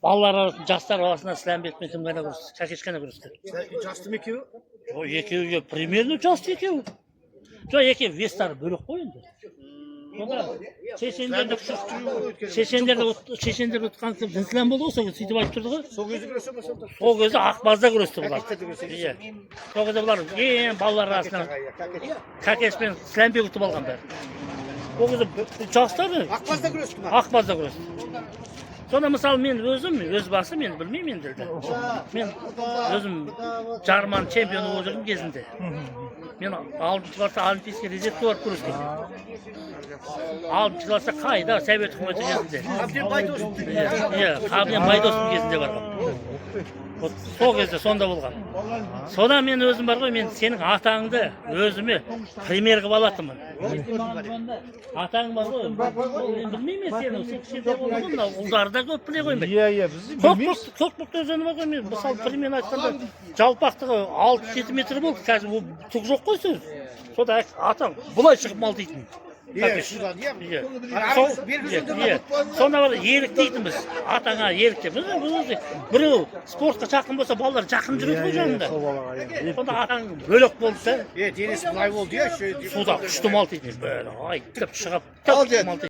Балалар арасында, жастар арасында Сіләмбек пен кім ғана күресті? Кәкеш қана күресті. Жастым екеуі? Жоқ, екеуі примерно жас екеуі. Жоқ, екеуі вестары бөлек қой енді. Шешендерді ұтқан кім Дінсіләм болды ғой, сол кезде сөйтіп айтып тұрды ғой. Сол кезде күресе ме сонда? Сол кезде Ақбазда күресті бұлар. Иә. Сол кезде бұлар ең балалар арасынан Кәкеш пен Сіләмбек ұтып алған бәрі. Ол кезде жастар Ақбазда күресті ма? Ақбазда күресті. Сонда мысалы мен өзім, өз басым мен білмеймін енді. Мен өзім жарман чемпионы болып жүрген кезінде. Мен 6-шы класста олимпийский резервте барып күрестім. 6-шы класста қайда совет үкіметі кезінде. Қабден Байдосов. Иә, Қабден Байдосов кезінде барған. Сол кезде сонда болған. Содан мен өзім бар ғой, мен сенің атаңды өзіме пример қылып алатынмын. Атаң бар ғой, мен білмеймін сені, сен кішкентай болдың ғой, ұлдарды көп біле қоймайды. Иә, біз білмейміз. Көкбұқты өзені бар ғой, мен мысалы пример айтқанда жалпақтығы 6-7 метр болды, қазір ол түк жоқ қой сөз. Сода атаң бұлай шығып мал дейтін. Сонда бар ерік дейтін біз, атаңа ерік деп. Біреу спортқа жақын болса, балалар жақын жүреді ғой жанында. Сонда атаң бөлек болды да. Денесі бұлай болды, суда күшті мал дейтін. Айттып шығып, мал дейтін.